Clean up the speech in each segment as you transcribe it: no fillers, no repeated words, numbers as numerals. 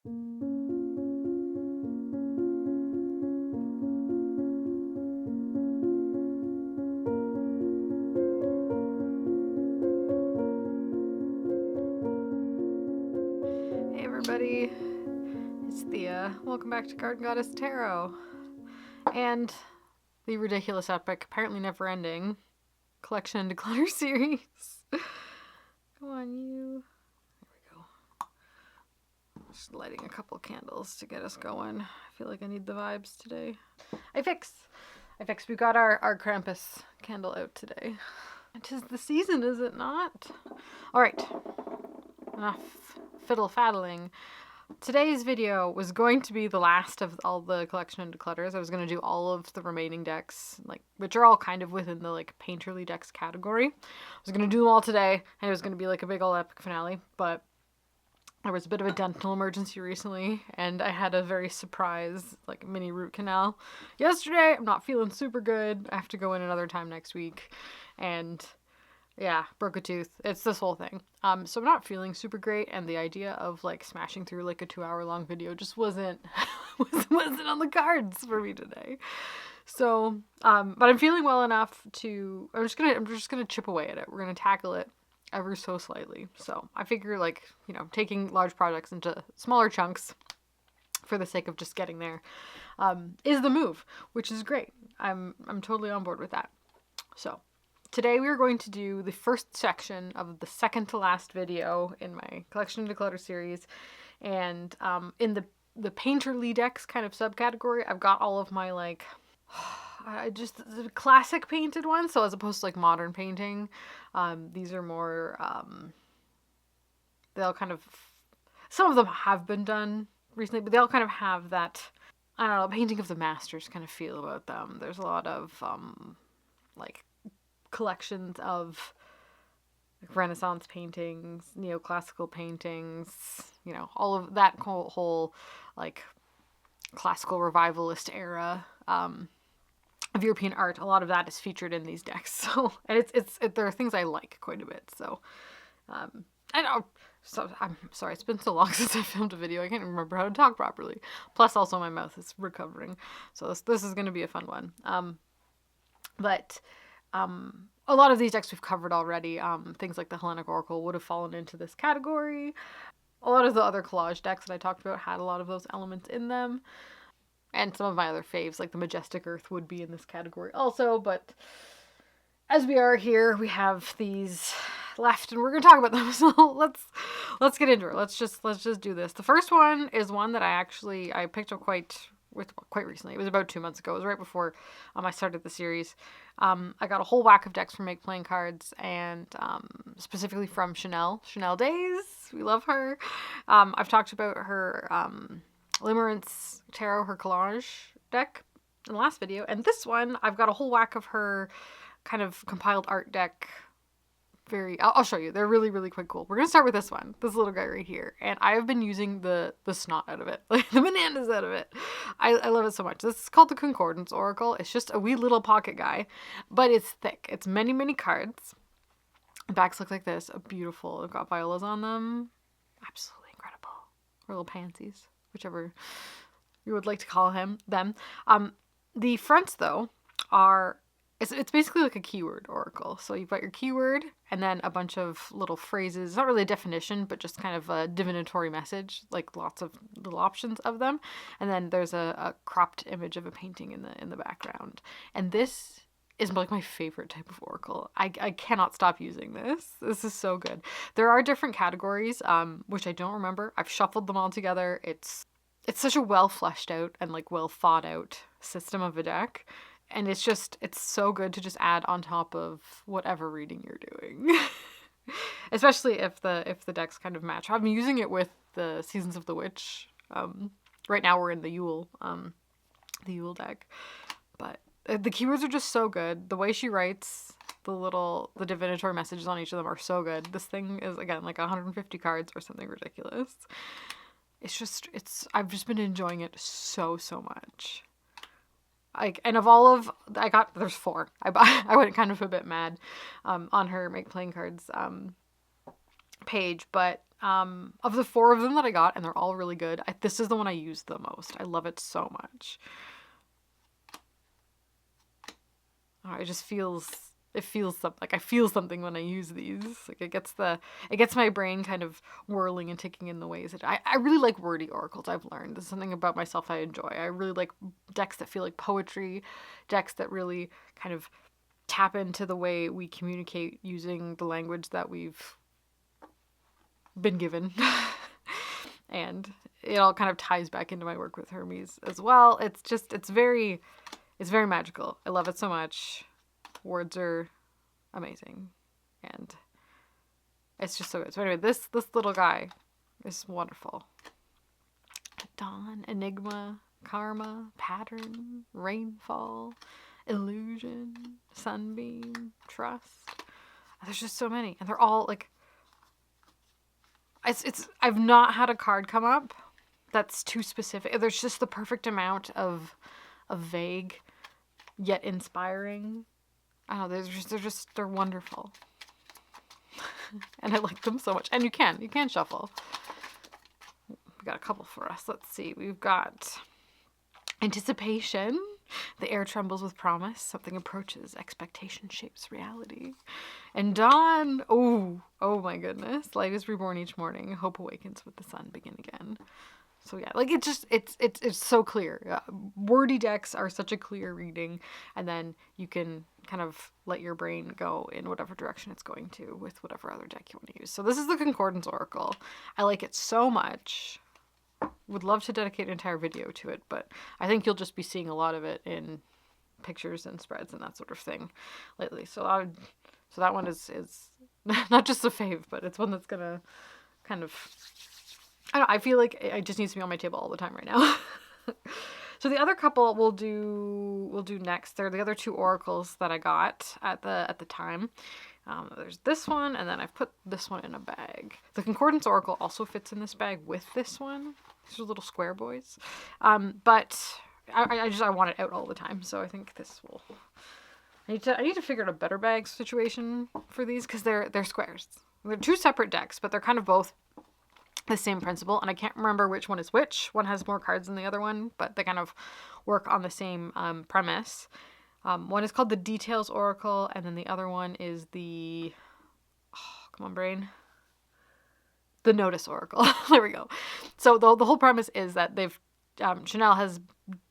Hey everybody, it's Thea. Welcome back to Garden Goddess Tarot. And the ridiculous epic, apparently never ending, collection and declutter series. Come on, you. There we go. Just lighting a couple candles to get us going. I feel like I need the vibes today. I fixed. We got our Krampus candle out today. It is the season, is it not? Alright. Enough fiddle-faddling. Today's video was going to be the last of all the collection and declutters. I was going to do all of the remaining decks, which are all kind of within the painterly decks category. I was going to do them all today, and it was going to be a big ol' epic finale, but there was a bit of a dental emergency recently, and I had a very surprise mini root canal yesterday. I'm not feeling super good. I have to go in another time next week, and yeah, broke a tooth. It's this whole thing. So I'm not feeling super great, and the idea of smashing through a 2-hour long video just wasn't wasn't on the cards for me today. So, but I'm feeling well enough to. I'm just gonna chip away at it. We're gonna tackle it ever so slightly. So I figure taking large projects into smaller chunks for the sake of just getting there is the move, which is great. I'm totally on board with that. So today we are going to do the first section of the second to last video in my collection and declutter series, and in the painterly decks kind of subcategory, I've got all of my just the classic painted ones. So as opposed to modern painting, these are more they'll kind of, some of them have been done recently, but they'll kind of have that, I don't know, painting of the masters kind of feel about them. There's a lot of collections of Renaissance paintings, neoclassical paintings, all of that whole classical revivalist era of European art. A lot of that is featured in these decks. So, and there are things I like quite a bit. So, I know. So I'm sorry, it's been so long since I filmed a video. I can't remember how to talk properly. Plus, also my mouth is recovering. So this is going to be a fun one. But a lot of these decks we've covered already. Things like the Hellenic Oracle would have fallen into this category. A lot of the other collage decks that I talked about had a lot of those elements in them. And some of my other faves, like the Majestic Earth, would be in this category also. But as we are here, we have these left, and we're going to talk about them. So let's get into it. Let's just do this. The first one is one that I picked up quite recently. It was about 2 months ago. It was right before I started the series. I got a whole whack of decks from Make Playing Cards, and specifically from Chanel Days. We love her. I've talked about her Limerence Tarot, her collage deck in the last video, and this one I've got a whole whack of her kind of compiled art deck. I'll show you. They're really, really quite cool. We're going to start with this one, this little guy right here. And I have been using the snot out of it, the bananas out of it. I love it so much. This is called the Concordance Oracle. It's just a wee little pocket guy, but it's thick. It's many, many cards. The backs look like this. Beautiful. They've got violas on them. Absolutely incredible. Or little pansies, whichever you would like to call them. The fronts, though, are... It's basically like a keyword oracle. So you've got your keyword and then a bunch of little phrases. It's not really a definition, but just kind of a divinatory message, lots of little options of them. And then there's a cropped image of a painting in the background. And this is my favorite type of oracle. I cannot stop using this. This is so good. There are different categories, which I don't remember. I've shuffled them all together. It's such a well fleshed out and well thought out system of a deck. And it's so good to just add on top of whatever reading you're doing. Especially if the decks kind of match. I've been using it with the Seasons of the Witch. Right now we're in the Yule deck. But the keywords are just so good. The way she writes the divinatory messages on each of them are so good. This thing is, again, 150 cards or something ridiculous. I've just been enjoying it so much. And of all of, there's 4. I went kind of a bit mad on her Make Playing Cards page, but Of the 4 of them that I got, and they're all really good, this is the one I use the most. I love it so much. Oh, it just feels, like I feel something when I use these. Like it gets my brain kind of whirling and ticking in the ways that I really like wordy oracles. I've learned there's something about myself I enjoy. I really like decks that feel like poetry, decks that really kind of tap into the way we communicate using the language that we've been given. And it all kind of ties back into my work with Hermes as well. It's very magical. I love it so much. Words are amazing. And it's just so good. So anyway, this little guy is wonderful. Dawn, Enigma, Karma, Pattern, Rainfall, Illusion, Sunbeam, Trust. There's just so many. And they're all like, I've not had a card come up that's too specific. There's just the perfect amount of vague yet inspiring. I don't know, they're wonderful. And I like them so much. And you can shuffle. We got a couple for us. Let's see. We've got Anticipation. The air trembles with promise. Something approaches. Expectation shapes reality. And Dawn. Oh my goodness. Light is reborn each morning. Hope awakens with the sun. Begin again. So yeah, like it's so clear. Wordy decks are such a clear reading, and then you can kind of let your brain go in whatever direction it's going to with whatever other deck you want to use. So this is the Concordance Oracle. I like it so much. Would love to dedicate an entire video to it, but I think you'll just be seeing a lot of it in pictures and spreads and that sort of thing lately. So that one is not just a fave, but it's one that's gonna kind of, I feel like it just needs to be on my table all the time right now. So the other couple we'll do next. They're the other 2 oracles that I got at the time. There's this one, and then I've put this one in a bag. The Concordance Oracle also fits in this bag with this one. These are little square boys. But I want it out all the time, so I think this will. I need to figure out a better bag situation for these because they're squares. They're 2 separate decks, but they're kind of both the same principle, and I can't remember which one is which. One has more cards than the other one, but they kind of work on the same premise. One is called the Details Oracle, and then the other one is the, come on brain, the Notice Oracle. There we go. So the whole premise is that Chanel has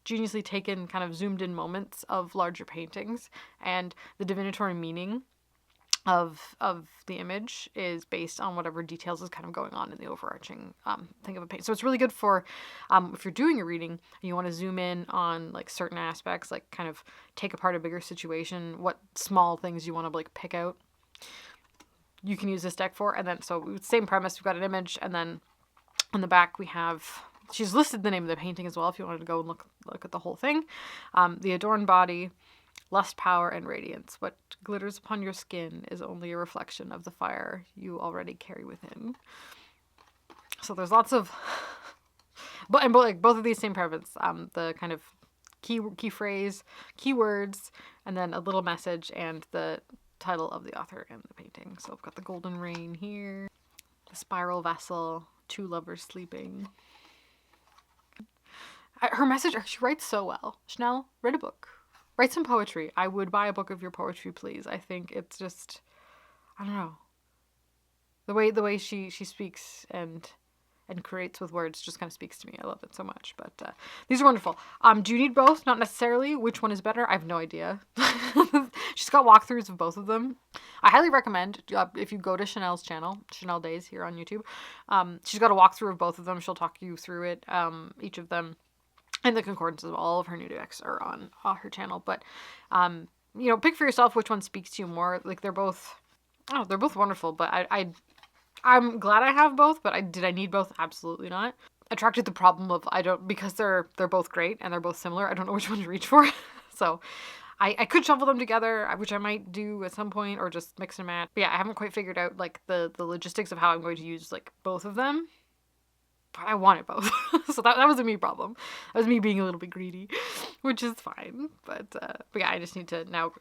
geniusly taken kind of zoomed in moments of larger paintings, and the divinatory meaning of the image is based on whatever details is kind of going on in the overarching thing of a paint. So it's really good for if you're doing a reading and you want to zoom in on like certain aspects, like kind of take apart a bigger situation, what small things you want to like pick out. You can use this deck for. And then so same premise, we've got an image, and then on the back we have, she's listed the name of the painting as well if you wanted to go and look at the whole thing. The Adorned Body, Lust, Power, and Radiance. What glitters upon your skin is only a reflection of the fire you already carry within. So there's lots of, both of these same premise. The kind of key phrase, keywords, and then a little message and the title of the author and the painting. So I've got the Golden Rain here, the Spiral Vessel, 2 lovers sleeping. Her message, she writes so well. Chanel, write a book. Write some poetry. I would buy a book of your poetry, please. I think it's just, I don't know. The way she speaks and creates with words just kind of speaks to me. I love it so much. But these are wonderful. Do you need both? Not necessarily. Which one is better? I have no idea. She's got walkthroughs of both of them. I highly recommend if you go to Chanel's channel, Chanel Days here on YouTube. She's got a walkthrough of both of them. She'll talk you through it, each of them. And the Concordance of all of her new decks are on her channel. But, pick for yourself which one speaks to you more. Like, they're both wonderful. But I'm glad I have both, but did I need both? Absolutely not. Attracted the problem of because they're both great and they're both similar, I don't know which one to reach for. So I could shuffle them together, which I might do at some point, or just mix and match. But yeah, I haven't quite figured out like the logistics of how I'm going to use like both of them. But I wanted both. So that was a me problem. That was me being a little bit greedy, which is fine. But yeah, I just need to now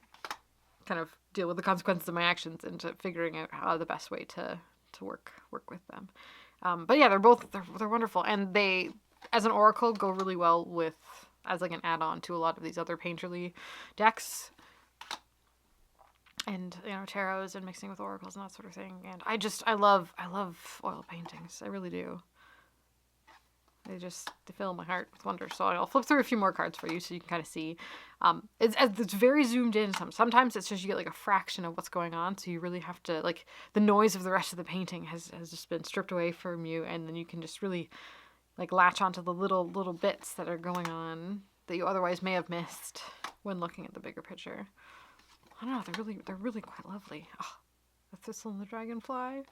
kind of deal with the consequences of my actions and to figuring out how the best way to work with them. But yeah, they're wonderful, and they, as an oracle, go really well with as like an add-on to a lot of these other painterly decks, and tarots and mixing with oracles and that sort of thing. And I love oil paintings. I really do. They fill my heart with wonder. So I'll flip through a few more cards for you so you can kind of see. It's very zoomed in. Sometimes it's just you get like a fraction of what's going on, so you really have to, like, the noise of the rest of the painting has just been stripped away from you, and then you can just really like latch onto the little bits that are going on that you otherwise may have missed when looking at the bigger picture. I don't know, they're really quite lovely. Oh, the thistle and the dragonfly.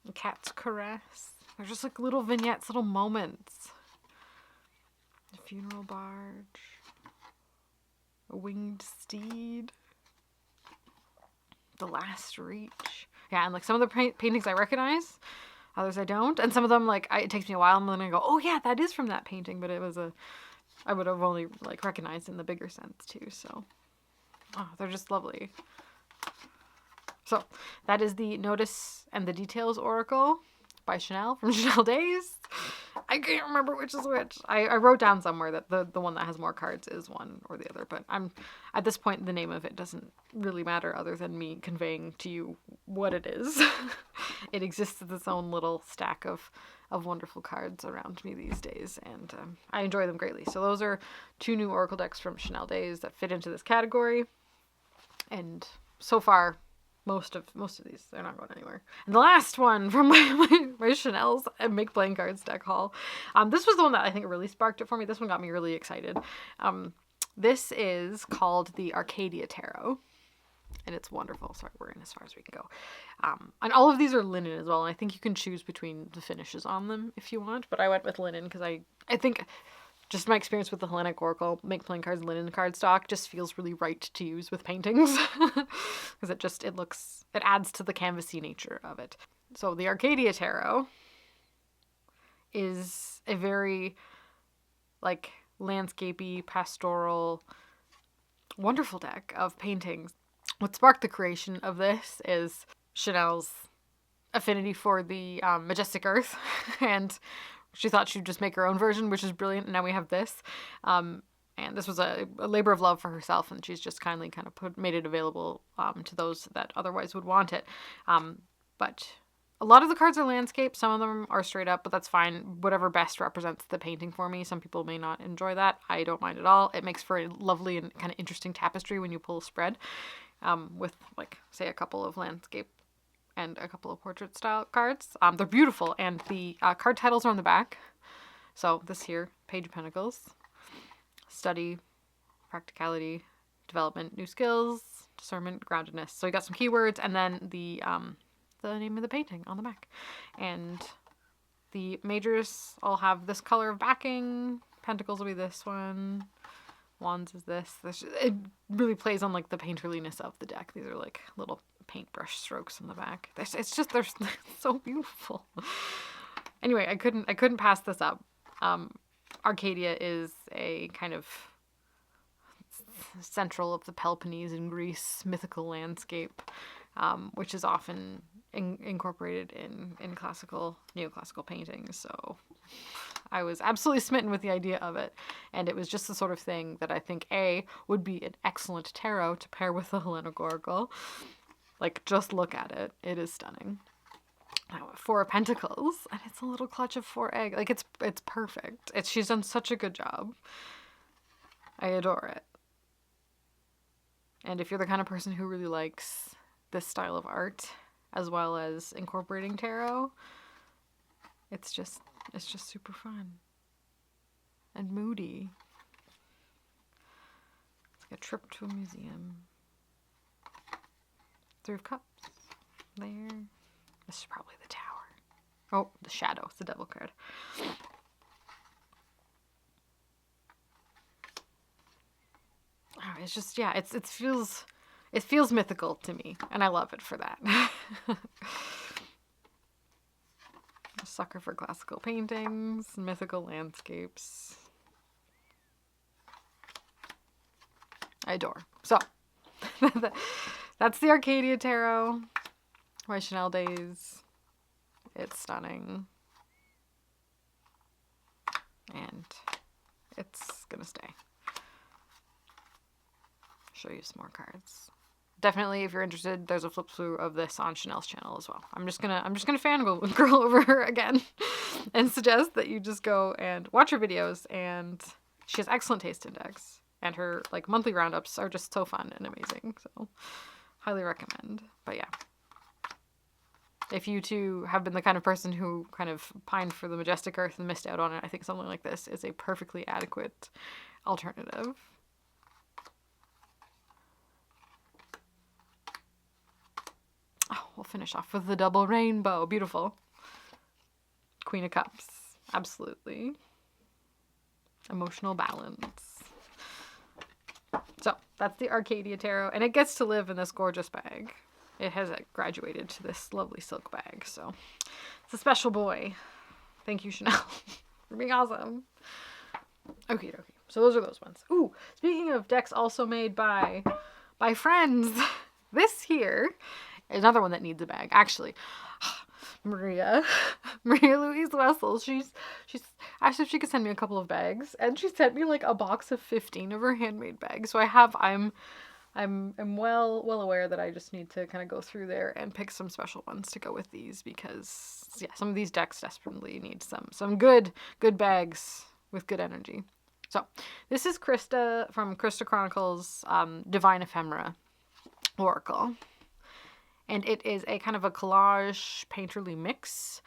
The cat's caress. They're just like little vignettes, little moments. A funeral barge. A winged steed. The last reach. Yeah, and like some of the paintings I recognize, others I don't. And some of them, like, it takes me a while, and then I go, oh yeah, that is from that painting, but I would have only like recognized in the bigger sense too. So, oh, they're just lovely. So that is the Notice and the Details Oracle by Chanel from Chanel Days. I can't remember which is which. I wrote down somewhere that the one that has more cards is one or the other, but at this point the name of it doesn't really matter other than me conveying to you what it is. It exists as its own little stack of wonderful cards around me these days, and I enjoy them greatly. So those are 2 new Oracle decks from Chanel Days that fit into this category, and so far most of these, they're not going anywhere. And the last one from my Chanel's Make Playing Cards deck haul. This was the one that I think really sparked it for me. This one got me really excited. This is called the Arcadia Tarot, and it's wonderful. Sorry, we're in as far as we can go. And all of these are linen as well, and I think you can choose between the finishes on them if you want, but I went with linen because I think just my experience with the Hellenic Oracle, Make Playing Cards linen cardstock just feels really right to use with paintings because it adds to the canvasy nature of it. So the Arcadia Tarot is a very like landscapey, pastoral, wonderful deck of paintings. What sparked the creation of this is Chanel's affinity for the majestic earth, and she thought she'd just make her own version, which is brilliant. And now we have this. And this was a labor of love for herself, and she's just kindly kind of made it available to those that otherwise would want it. But a lot of the cards are landscape. Some of them are straight up, but that's fine. Whatever best represents the painting for me. Some people may not enjoy that. I don't mind at all. It makes for a lovely and kind of interesting tapestry when you pull a spread with, like, say, a couple of landscape and a couple of portrait style cards. They're beautiful, and the card titles are on the back. So this here, Page of Pentacles, Study, Practicality, Development, New Skills, Discernment, Groundedness. So you got some keywords, and then the name of the painting on the back. And the majors all have this color of backing. Pentacles will be this one. Wands is this. It really plays on like the painterliness of the deck. These are like little paintbrush strokes on the back. They're so beautiful. Anyway, I couldn't pass this up. Arcadia is a kind of central of the Peloponnese in Greece mythical landscape, which is often incorporated in neoclassical paintings. So I was absolutely smitten with the idea of it, and it was just the sort of thing that I think would be an excellent tarot to pair with the Hellenic Oracle. Like, just look at it. It is stunning. Now, 4 of Pentacles, and it's a little clutch of 4 eggs. Like, it's perfect. She's done such a good job. I adore it. And if you're the kind of person who really likes this style of art, as well as incorporating tarot, it's just super fun. And moody. It's like a trip to a museum. 3 of Cups. There. This is probably the Tower. Oh, the Shadow. It's the Devil card. Oh, it's just, yeah, it feels mythical to me, and I love it for that. A sucker for classical paintings, mythical landscapes. I adore. So, that's the Arcadia Tarot by Chanel Days. It's stunning. And it's gonna stay. Show you some more cards. Definitely, if you're interested, there's a flip through of this on Chanel's channel as well. I'm just gonna fangirl over her again and suggest that you just go and watch her videos. And she has excellent taste in decks, and her like monthly roundups are just so fun and amazing. So highly recommend. But yeah, if you too have been the kind of person who kind of pined for the Majestic Earth and missed out on it, I think something like this is a perfectly adequate alternative. Oh, we'll finish off with the double rainbow. Beautiful. Queen of Cups. Absolutely. Emotional balance. So, that's the Arcadia Tarot. And it gets to live in this gorgeous bag. It has graduated to this lovely silk bag. So, it's a special boy. Thank you, Chanel, for being awesome. Okay. So, those are those ones. Ooh, speaking of decks also made by friends, this here, another one that needs a bag. Actually, Maria Louise Wessel, she's asked if she could send me a couple of bags, and she sent me like a box of 15 of her handmade bags. So I'm well aware that I just need to kind of go through there and pick some special ones to go with these, because yeah, some of these decks desperately need some good bags with good energy. So this is Krista from Krista Chronicles Divine Ephemera Oracle. And it is a kind of a collage painterly mix,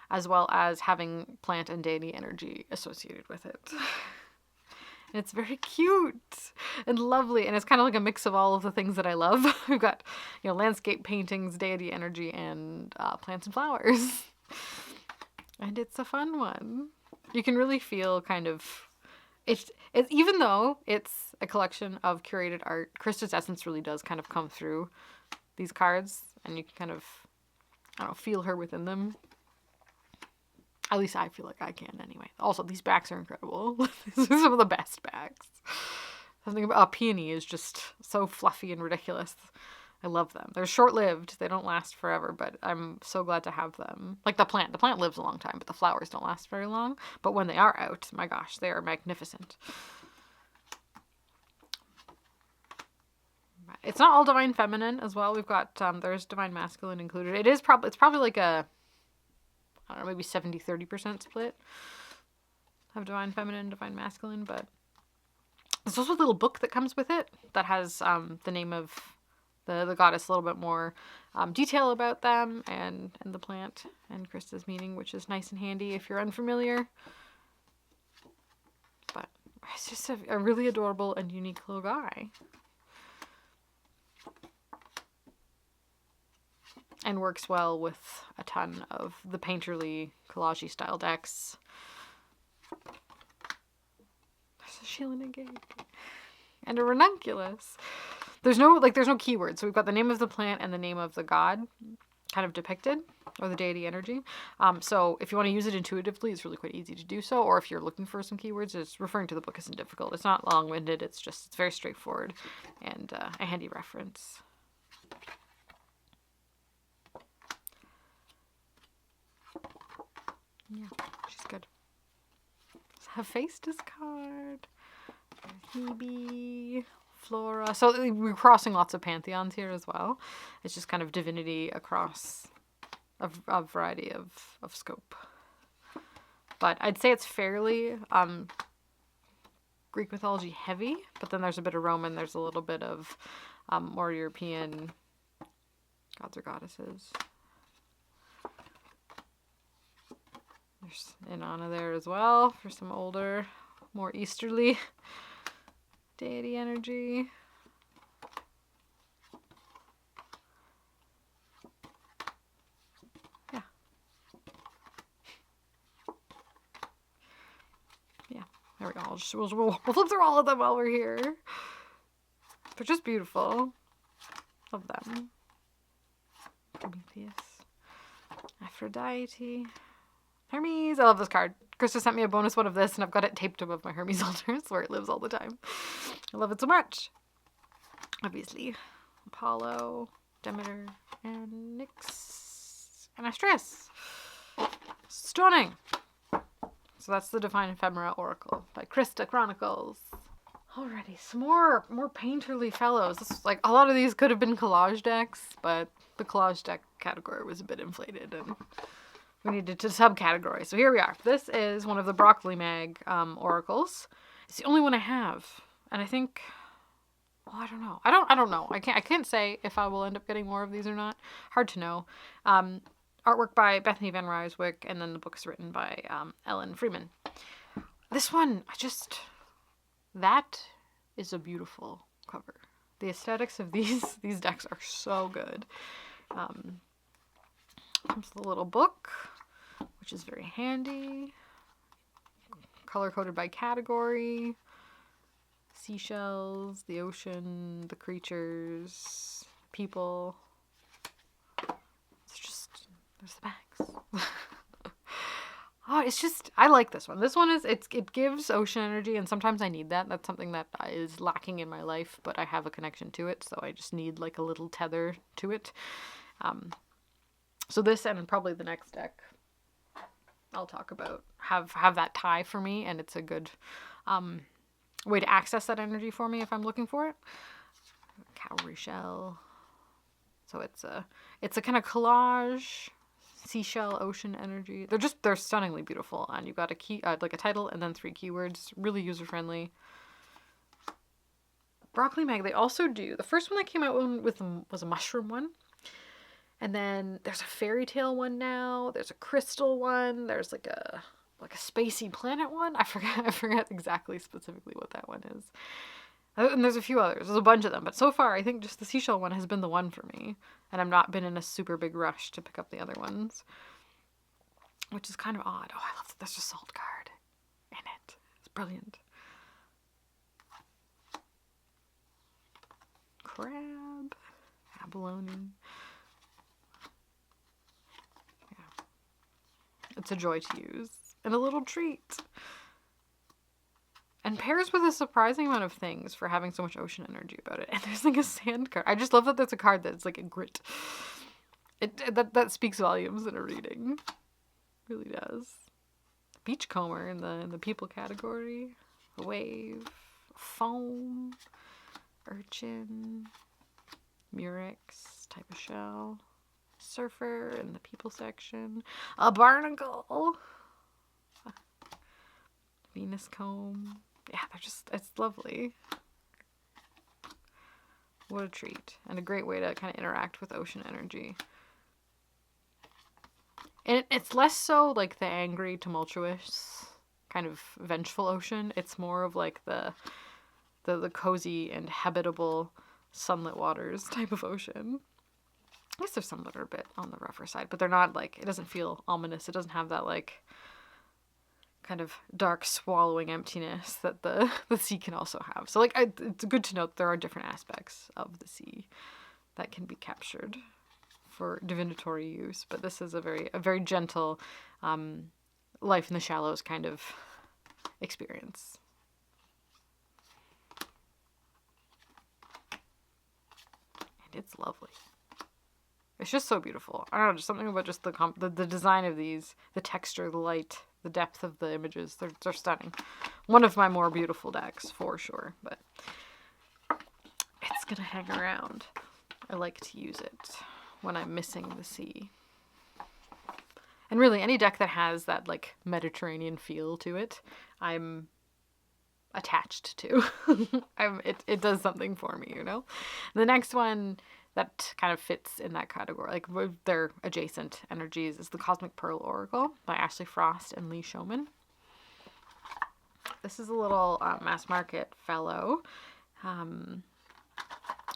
as well as having plant and deity energy associated with it. And it's very cute and lovely, and it's kind of like a mix of all of the things that I love. We've got, landscape paintings, deity energy, and plants and flowers. And it's a fun one. You can really feel kind of, it's even though it's a collection of curated art, Krista's essence really does kind of come through these cards, and you can kind of, feel her within them. At least I feel like I can anyway. Also, these backs are incredible. These are some of the best backs. Something about a peony is just so fluffy and ridiculous. I love them. They're short-lived. They don't last forever, but I'm so glad to have them. Like the plant. The plant lives a long time, but the flowers don't last very long. But when they are out, my gosh, they are magnificent. It's not all Divine Feminine as well. We've got, there's Divine Masculine included. It's probably like a, I don't know, maybe 70-30% split of Divine Feminine and Divine Masculine, but there's also a little book that comes with it that has the name of the goddess, a little bit more detail about them and the plant and Krista's meaning, which is nice and handy if you're unfamiliar. But it's just a really adorable and unique little guy. And works well with a ton of the painterly collage style decks. There's a Sheila Negate. And a ranunculus. There's no keywords. So we've got the name of the plant and the name of the god kind of depicted, or the deity energy. So if you want to use it intuitively, it's really quite easy to do so. Or if you're looking for some keywords, it's referring to the book isn't difficult. It's not long-winded. It's very straightforward and a handy reference. Yeah, she's good. Hephaestus card. Hebe. Flora. So we're crossing lots of pantheons here as well. It's just kind of divinity across a variety of scope. But I'd say it's fairly Greek mythology heavy, but then there's a bit of Roman, there's a little bit of more European gods or goddesses. There's Inanna there as well for some older, more easterly deity energy. Yeah. Yeah. There we go. We'll flip through all of them while we're here. They're just beautiful. Love them. Prometheus. Aphrodite. Hermes. I love this card. Krista sent me a bonus one of this, and I've got it taped above my Hermes altar. It's where it lives all the time. I love it so much. Obviously. Apollo, Demeter, and Nyx, and Astris. Stunning! So that's the Divine Ephemera Oracle by Krista Chronicles. Alrighty, some more painterly fellows. This was like, a lot of these could have been collage decks, but the collage deck category was a bit inflated and we needed to subcategory. So here we are. This is one of the Broccoli Mag oracles. It's the only one I have. And I think, well, I don't know. I don't know. I can't say if I will end up getting more of these or not. Hard to know. Artwork by Bethany Van Ryswick, and then the book's written by Ellen Freeman. This one, that is a beautiful cover. The aesthetics of these decks are so good. Comes the little book, which is very handy. Color-coded by category. Seashells, the ocean, the creatures, people. There's the bags. Oh, it's just, I like this one. This one it gives ocean energy, and sometimes I need that. That's something that is lacking in my life, but I have a connection to it, so I just need like a little tether to it. So this and probably the next deck I'll talk about have that tie for me, and it's a good way to access that energy for me if I'm looking for it. Cowrie shell. So it's a kind of collage, seashell, ocean energy. They're stunningly beautiful, and you've got a key like a title and then 3 keywords. Really user friendly. Broccoli Mag, they also do, the first one that came out with them was a mushroom one. And then there's a fairy tale one now. There's a crystal one. There's like a spacey planet one. I forget exactly specifically what that one is. And there's a few others. There's a bunch of them. But so far, I think just the seashell one has been the one for me. And I've not been in a super big rush to pick up the other ones. Which is kind of odd. Oh, I love that there's a salt card in it. It's brilliant. Crab. Abalone. Yeah. It's a joy to use. And a little treat. And pairs with a surprising amount of things for having so much ocean energy about it. And there's like a sand card. I just love that there's a card that's like a grit. That speaks volumes in a reading. It really does. Beachcomber in the people category. A wave. Foam. Urchin. Murex type of shell. Surfer in the people section. A barnacle. Venus comb. Yeah, it's lovely. What a treat. And a great way to kind of interact with ocean energy. And it's less so like the angry, tumultuous, kind of vengeful ocean. It's more of like the cozy and habitable sunlit waters type of ocean. I guess there's some that are a bit on the rougher side, but they're not like, it doesn't feel ominous. It doesn't have that like kind of dark swallowing emptiness that the sea can also have. So like it's good to note there are different aspects of the sea that can be captured for divinatory use, but this is a very gentle life in the shallows kind of experience. And it's lovely. It's just so beautiful. I don't know, just something about just the design of these, the texture, the light, the depth of the images. They're stunning. One of my more beautiful decks, for sure, but it's gonna hang around. I like to use it when I'm missing the sea. And really, any deck that has that, like, Mediterranean feel to it, I'm attached to. It does something for me, you know? The next one that kind of fits in that category, like their adjacent energies, is the Cosmic Pearl Oracle by Ashley Frost and Lee Showman. This is a little mass market fellow.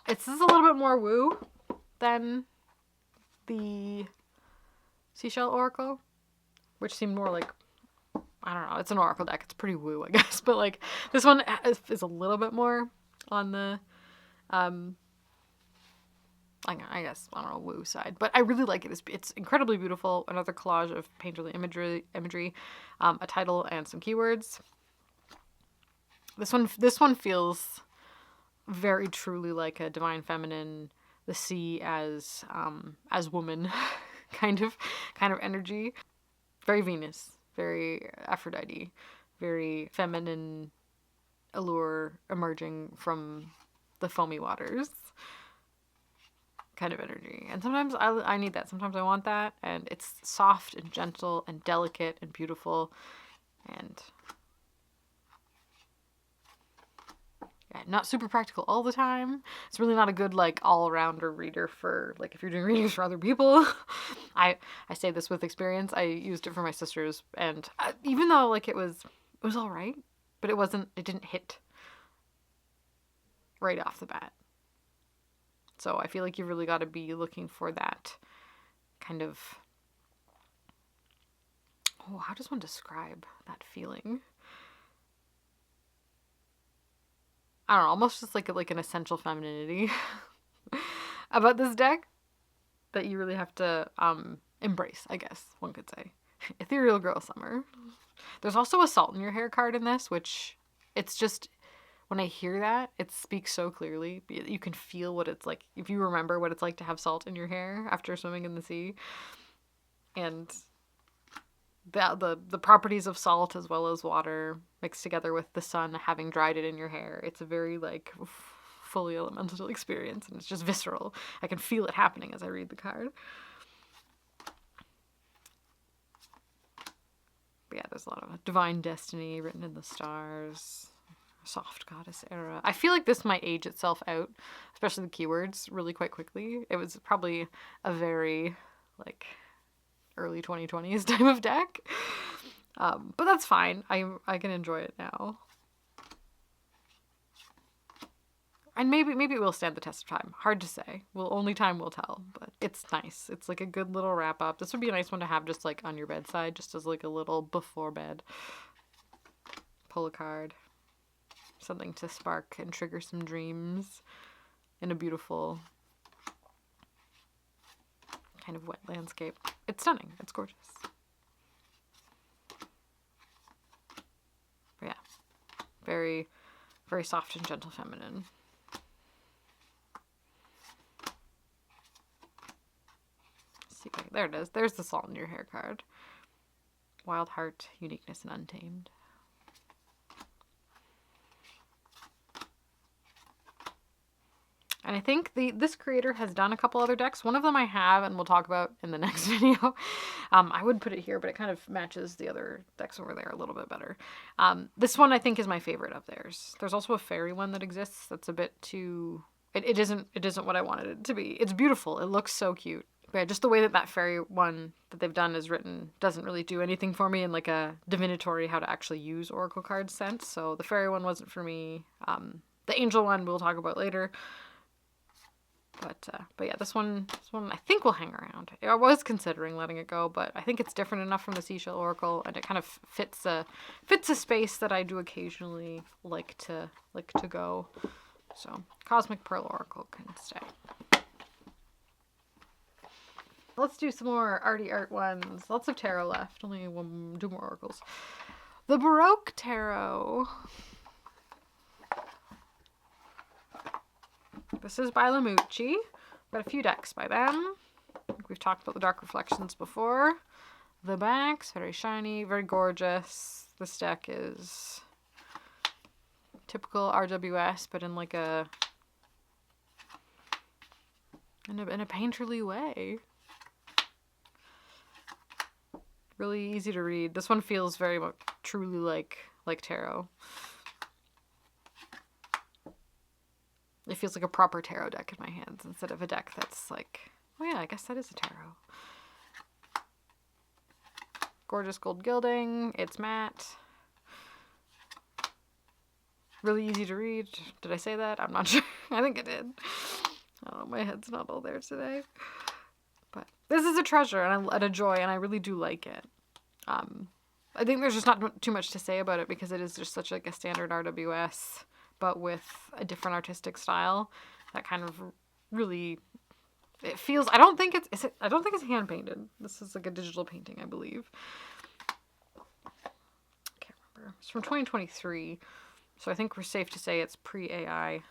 This is a little bit more woo than the Seashell Oracle, which seemed more like, I don't know, it's an Oracle deck. It's pretty woo, I guess. But like this one is a little bit more on the I guess, I don't know, woo side. But I really like it. It's incredibly beautiful. Another collage of painterly imagery, a title, and some keywords. This one feels very truly like a divine feminine, the sea as woman kind of energy. very Venus, very Aphrodite, very feminine allure emerging from the foamy waters kind of energy. And sometimes I need that. Sometimes I want that. And it's soft and gentle and delicate and beautiful. And yeah, not super practical all the time. It's really not a good like all-rounder reader for like if you're doing readings for other people. I say this with experience. I used it for my sisters, and even though like it was all right, but it didn't hit right off the bat. So I feel like you really got to be looking for that kind of, oh, how does one describe that feeling? I don't know, almost just like an essential femininity about this deck that you really have to embrace, I guess one could say. Ethereal Girl Summer. There's also a Salt in Your Hair card in this, which it's just, when I hear that, it speaks so clearly. You can feel what it's like, if you remember what it's like to have salt in your hair after swimming in the sea. And the properties of salt as well as water mixed together with the sun having dried it in your hair. It's a very like fully elemental experience, and it's just visceral. I can feel it happening as I read the card. But yeah, there's a lot of divine destiny written in the stars. Soft goddess era. I feel like this might age itself out, especially the keywords, really quite quickly. It was probably a very like early 2020s type of deck. But that's fine. I can enjoy it now. And maybe it will stand the test of time. Hard to say. Only time will tell, but it's nice. It's like a good little wrap up. This would be a nice one to have just like on your bedside, just as like a little before bed. Pull a card. Something to spark and trigger some dreams in a beautiful kind of wet landscape. It's stunning. It's gorgeous. But yeah, very, very soft and gentle feminine. Let's see, there it is. There's the Salt in Your Hair card. Wild heart, uniqueness, and untamed. And I think this creator has done a couple other decks. One of them I have, and we'll talk about in the next video. I would put it here, but it kind of matches the other decks over there a little bit better. This one I think is my favorite of theirs. There's also a fairy one that exists that's a bit too... It isn't what I wanted it to be. It's beautiful. It looks so cute. But yeah, just the way that fairy one that they've done is written doesn't really do anything for me in like a divinatory how to actually use oracle card sense. So the fairy one wasn't for me. The angel one we'll talk about later. But yeah, this one I think will hang around. I was considering letting it go, but I think it's different enough from the Seashell Oracle, and it kind of fits a space that I do occasionally like to go. So Cosmic Pearl Oracle can stay. Let's do some more arty art ones. Lots of tarot left. Only two more oracles. The Baroque Tarot. This is by Lamucci. Got a few decks by them. I think we've talked about the Dark Reflections before. The backs, very shiny, very gorgeous. This deck is typical RWS, but in like in a painterly way. Really easy to read. This one feels very much truly like tarot. It feels like a proper tarot deck in my hands instead of a deck that's like, oh yeah, I guess that is a tarot. Gorgeous gold gilding. It's matte. Really easy to read. Did I say that? I'm not sure. I think I did. Oh, my head's not all there today. But this is a treasure and a joy, and I really do like it. I think there's just not too much to say about it because it is just such like a standard RWS, but with a different artistic style that kind of really, it feels, I don't think it's hand painted. This is like a digital painting, I believe. Can't remember. It's from 2023. So I think we're safe to say it's pre-AI.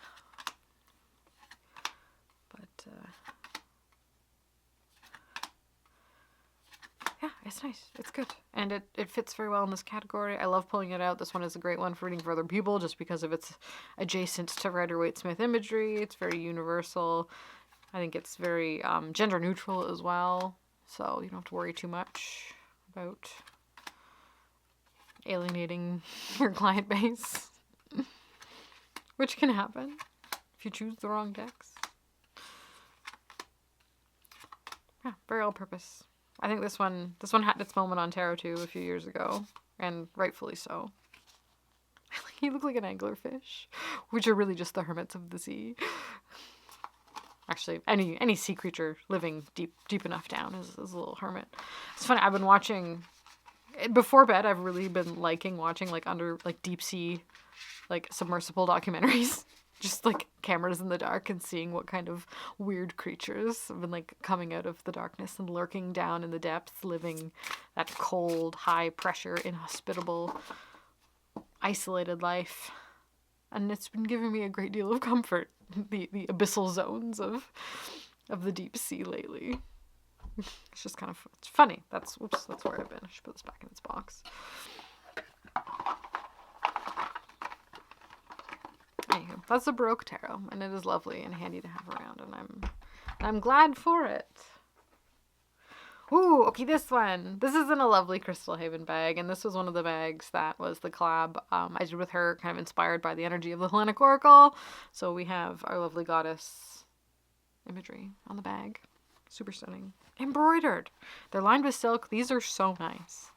But yeah, it's nice. It's good. And it fits very well in this category. I love pulling it out. This one is a great one for reading for other people just because of its adjacent to Rider-Waite-Smith imagery. It's very universal. I think it's very gender neutral as well. So you don't have to worry too much about alienating your client base, which can happen if you choose the wrong decks. Yeah, very all-purpose. I think this one had its moment on Tarot too a few years ago, and rightfully so. He looked like an anglerfish, which are really just the hermits of the sea. Actually, any sea creature living deep enough down is a little hermit. It's funny. I've been watching before bed. I've really been liking watching like deep sea, like submersible documentaries. Just like cameras in the dark and seeing what kind of weird creatures have been like coming out of the darkness and lurking down in the depths, living that cold, high pressure, inhospitable, isolated life. And it's been giving me a great deal of comfort, the abyssal zones of the deep sea lately. It's just kind of, it's funny. That's where I've been. I should put this back in its box. Anywho, that's a Baroque tarot, and it is lovely and handy to have around, and I'm glad for it. Ooh, okay, this one. This is in a lovely Crystal Haven bag, and this was one of the bags that was the collab I did with her, kind of inspired by the energy of the Hellenic Oracle. So we have our lovely goddess imagery on the bag. Super stunning. Embroidered. They're lined with silk. These are so nice.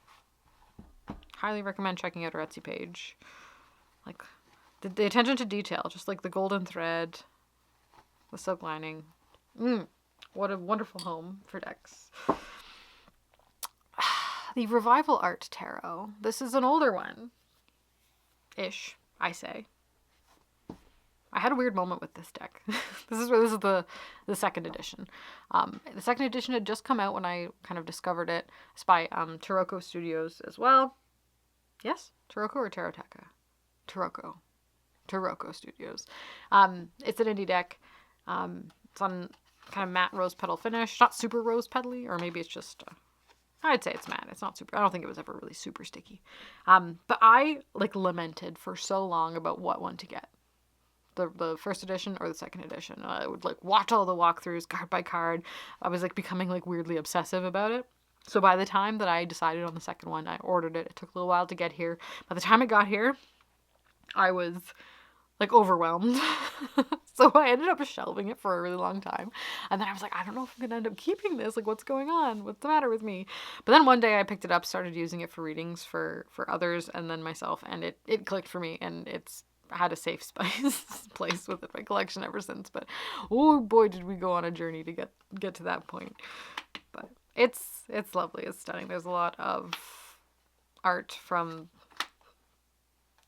Highly recommend checking out her Etsy page. Like, the attention to detail, just like the golden thread, the silk lining. What a wonderful home for decks. The Revival Art Tarot. This is an older one. Ish, I say. I had a weird moment with this deck. This is the second edition. The second edition had just come out when I kind of discovered it. It's by Taroko Studios as well. Yes? Taroko or Taroteka? Taroko Studios. It's an indie deck. It's on kind of matte rose petal finish. Not super rose petally, or maybe it's just... I'd say it's matte. It's not super... I don't think it was ever really super sticky. But I, like, lamented for so long about what one to get. The first edition or the second edition. I would, like, watch all the walkthroughs card by card. I was, like, becoming, like, weirdly obsessive about it. So by the time that I decided on the second one, I ordered it. It took a little while to get here. By the time it got here, I was... like overwhelmed. So I ended up shelving it for a really long time. And then I was like, I don't know if I'm going to end up keeping this. Like, what's going on? What's the matter with me? But then one day I picked it up, started using it for readings for others and then myself. And it clicked for me. And it's had a safe place within my collection ever since. But oh boy, did we go on a journey to get to that point. But it's lovely. It's stunning. There's a lot of art from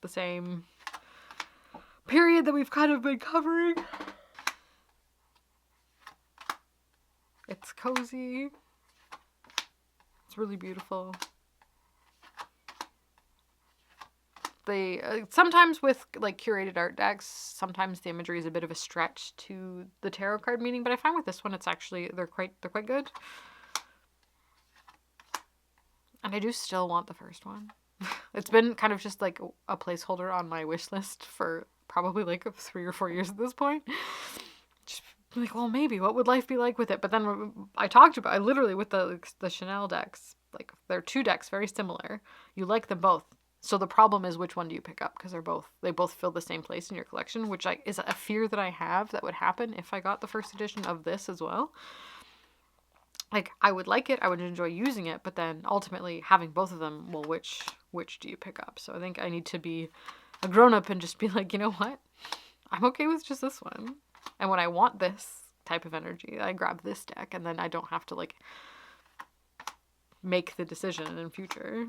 the same period that we've kind of been covering. It's cozy. It's really beautiful. They sometimes with like curated art decks, sometimes the imagery is a bit of a stretch to the tarot card meaning, but I find with this one it's actually they're quite good. And I do still want the first one. It's been kind of just like a placeholder on my wish list for probably like 3 or 4 years at this point. Just like, well, maybe what would life be like with it? But then I literally with the Chanel decks, like they're 2 decks very similar. You like them both. So the problem is which one do you pick up? Because they both fill the same place in your collection, which is a fear that I have that would happen if I got the first edition of this as well. Like, I would like it, I would enjoy using it, but then ultimately having both of them, well, which do you pick up? So I think I need to be a grown-up and just be like, you know what? I'm okay with just this one. And when I want this type of energy, I grab this deck, and then I don't have to, like, make the decision in future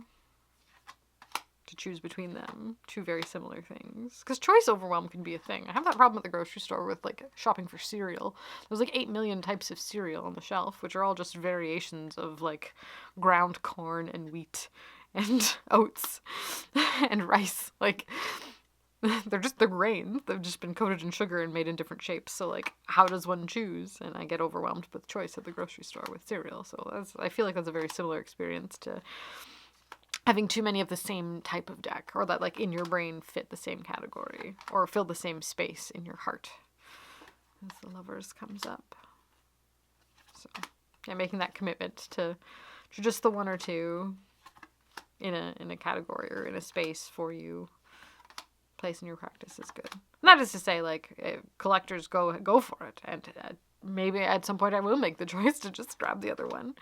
to choose between them. 2 very similar things. Because choice overwhelm can be a thing. I have that problem at the grocery store with, like, shopping for cereal. There's, like, 8 million types of cereal on the shelf, which are all just variations of, like, ground corn and wheat and oats and rice. Like, they're grains. They've just been coated in sugar and made in different shapes. So like, how does one choose? And I get overwhelmed with choice at the grocery store with cereal. So I feel like that's a very similar experience to having too many of the same type of deck, or that like in your brain fit the same category or fill the same space in your heart. As the Lovers comes up. So yeah, making that commitment to just the one or two in a category or in a space for you, place in your practice is good. Not as to say like collectors go for it, and maybe at some point I will make the choice to just grab the other one.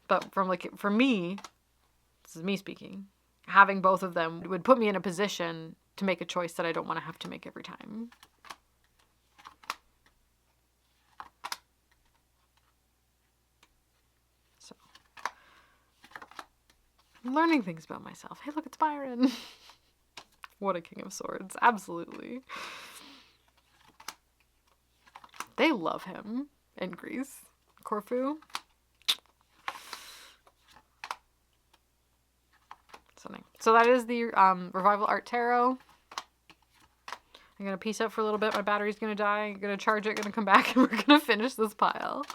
But for me, this is me speaking, having both of them would put me in a position to make a choice that I don't want to have to make every time. So, I'm learning things about myself. Hey, look, it's Byron. What a King of Swords. Absolutely. They love him in Greece. Corfu. Something. So that is the Revival Art Tarot. I'm going to peace out for a little bit. My battery's going to die. I'm going to charge it, going to come back, and we're going to finish this pile.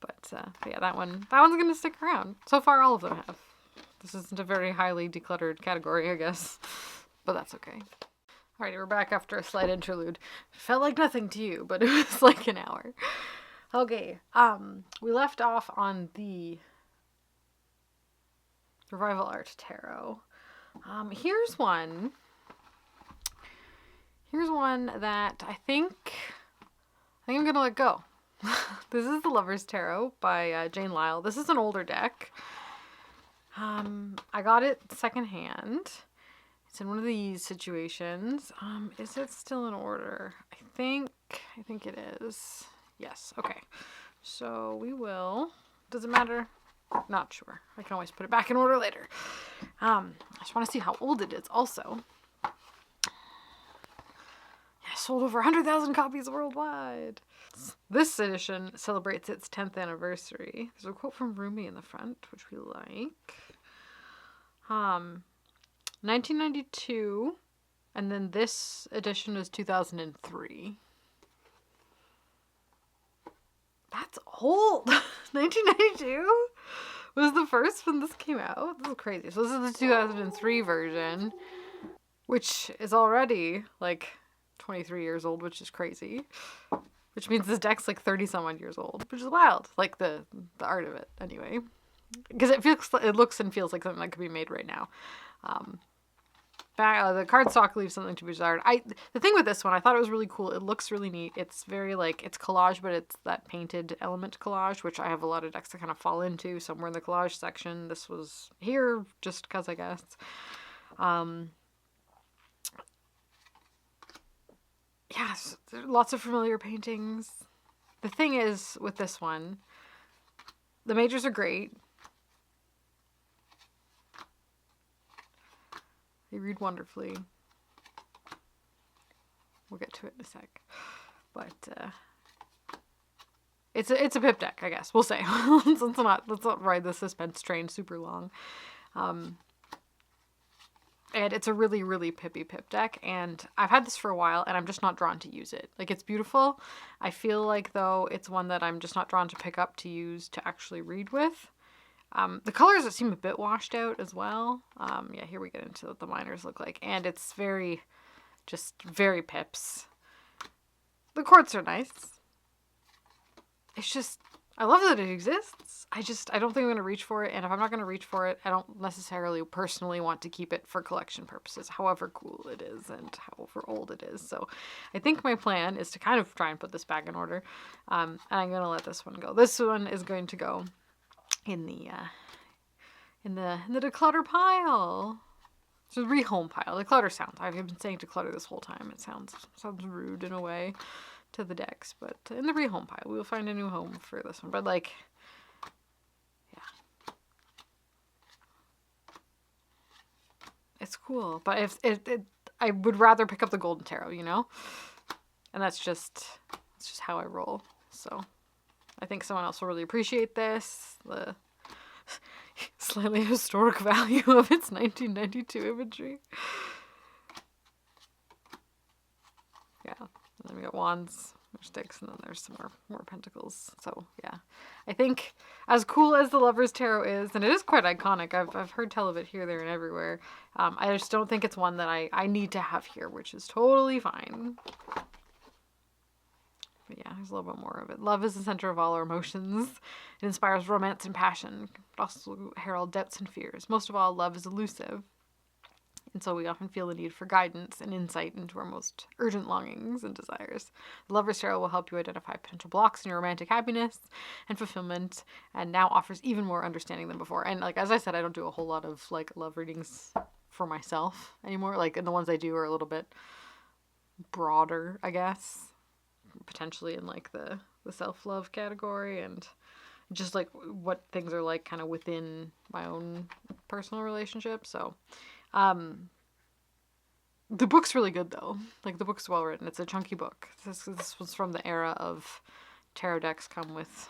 But yeah, that one's going to stick around. So far, all of them have. This isn't a very highly decluttered category, I guess. But that's okay. Alrighty, we're back after a slight interlude. It felt like nothing to you, but it was like an hour. Okay, we left off on the Revival Art Tarot. Here's one that I think I'm gonna let go. This is the Lover's Tarot by Jane Lyle. This is an older deck. I got it secondhand. It's in one of these situations. Is it still in order? I think it is. Yes. Okay. So we will. Does it matter? Not sure. I can always put it back in order later. I just want to see how old it is also. Yeah, sold over 100,000 copies worldwide. This edition celebrates its 10th anniversary. There's a quote from Rumi in the front, which we like. 1992, and then this edition is 2003. That's old. 1992 was the first when this came out. This is crazy. So this is the 2003 version, which is already like 23 years old, which is crazy. Which means this deck's like 30 some odd years old, which is wild. Like the art of it, anyway. Because it looks and feels like something that could be made right now. The cardstock leaves something to be desired. The thing with this one, I thought it was really cool. It looks really neat. It's very like, it's collage, but it's that painted element collage, which I have a lot of decks that kind of fall into somewhere in the collage section. This was here just because, I guess. Yes, lots of familiar paintings. The thing is with this one, the majors are great. They read wonderfully. We'll get to it in a sec. But it's a pip deck, I guess. We'll say. let's not ride the suspense train super long. And it's a really, really pippy pip deck. And I've had this for a while, and I'm just not drawn to use it. Like, it's beautiful. I feel like, though, it's one that I'm just not drawn to pick up to use to actually read with. The colors seem a bit washed out as well. Yeah, here we get into what the minors look like. And it's very pips. The quartz are nice. It's just, I love that it exists. I don't think I'm going to reach for it. And if I'm not going to reach for it, I don't necessarily personally want to keep it for collection purposes, however cool it is and however old it is. So I think my plan is to kind of try and put this back in order. And I'm going to let this one go. This one is going to go in the declutter pile. It's a rehome pile. Declutter sounds. I've been saying declutter this whole time. It sounds rude in a way to the decks, but in the rehome pile, we will find a new home for this one. But like, yeah, it's cool. But if I would rather pick up the Golden Tarot, you know, and that's just how I roll. So I think someone else will really appreciate this. The slightly historic value of its 1992 imagery. Yeah. And then we got wands, there's sticks, and then there's some more pentacles. So yeah, I think as cool as the Lover's Tarot is, and it is quite iconic. I've heard tell of it here, there, and everywhere. I just don't think it's one that I need to have here, which is totally fine. But yeah, there's a little bit more of it. Love is the center of all our emotions. It inspires romance and passion, but also herald doubts and fears. Most of all, love is elusive. And so we often feel the need for guidance and insight into our most urgent longings and desires. The Lover's Tarot will help you identify potential blocks in your romantic happiness and fulfillment, and now offers even more understanding than before. And like, as I said, I don't do a whole lot of like love readings for myself anymore. Like, and the ones I do are a little bit broader, I guess, potentially in like the self-love category, and just like what things are like kind of within my own personal relationship. So the book's really good though. Like, the book's well written. It's a chunky book. This was from the era of tarot decks come with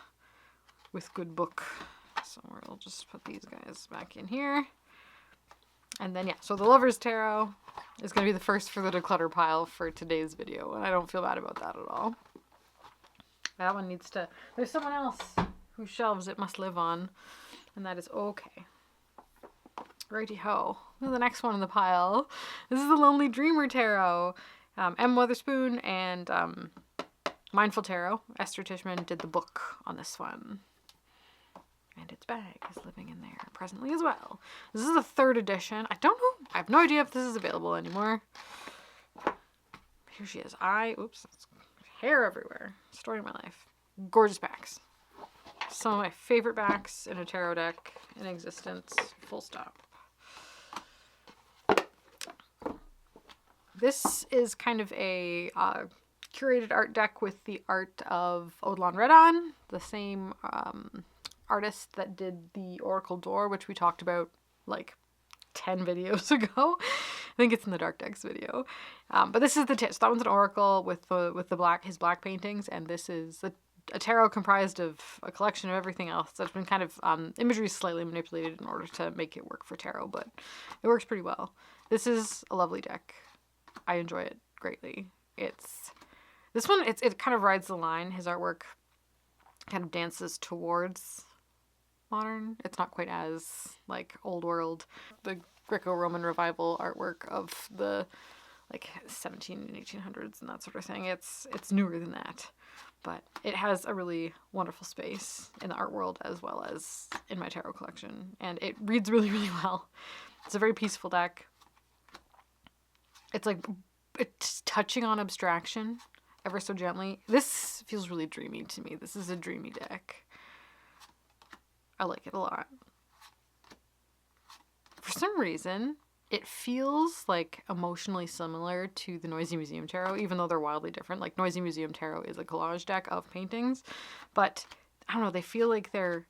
good book. So we'll just put these guys back in here. And then yeah, so the Lover's Tarot is going to be the first for the declutter pile for today's video, and I don't feel bad about that at all. That one needs to, there's someone else whose shelves it must live on, and that is okay. Righty-ho. The next one in the pile. This is the Lonely Dreamer Tarot. M. Witherspoon and Mindful Tarot. Esther Tishman did the book on this one. And its bag is living in there presently as well. This is the 3rd edition. I don't know. I have no idea if this is available anymore. Here she is. Oops. Hair everywhere. Story of my life. Gorgeous backs. Some of my favorite backs in a tarot deck in existence. Full stop. This is kind of a curated art deck with the art of Odilon Redon, the same artist that did the Oracle Door, which we talked about like 10 videos ago. I think it's in the Dark Decks video. But this is so that one's an Oracle with his black paintings, and this is a tarot comprised of a collection of everything else that's been kind of imagery slightly manipulated in order to make it work for tarot, but it works pretty well. This is a lovely deck. I enjoy it greatly. It kind of rides the line. His artwork kind of dances towards modern. It's not quite as like old world. The Greco-Roman revival artwork of the like 17 and 1800s and that sort of thing. It's newer than that, but it has a really wonderful space in the art world as well as in my tarot collection, and it reads really, really well. It's a very peaceful deck. It's like, it's touching on abstraction ever so gently. This feels really dreamy to me. This is a dreamy deck. I like it a lot. For some reason, it feels like emotionally similar to the Noisy Museum Tarot, even though they're wildly different. Like, Noisy Museum Tarot is a collage deck of paintings, but I don't know, they feel like they're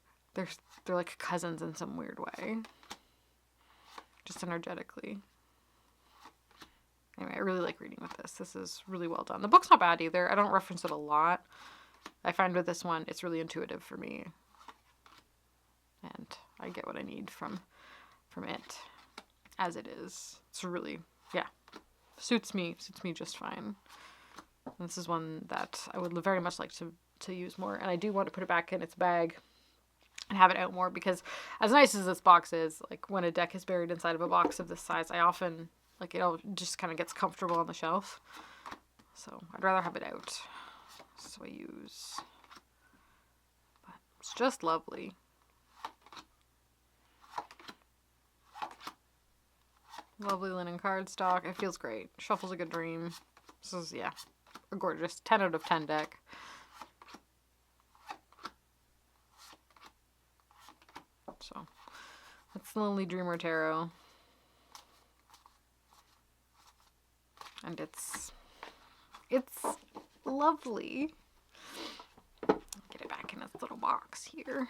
like cousins in some weird way. Just energetically. Anyway, I really like reading with this. This is really well done. The book's not bad either. I don't reference it a lot. I find with this one, it's really intuitive for me. And I get what I need from it as it is. It's really, yeah, suits me just fine. And this is one that I would very much like to use more. And I do want to put it back in its bag and have it out more, because as nice as this box is, like when a deck is buried inside of a box of this size, I often, like, it all just kind of gets comfortable on the shelf. So I'd rather have it out. So I use, but it's just lovely. Lovely linen cardstock. It feels great. Shuffle's a good dream. This is, yeah, a gorgeous 10 out of 10 deck. So that's the Lonely Dreamer Tarot. And it's lovely. Get it back in its little box here.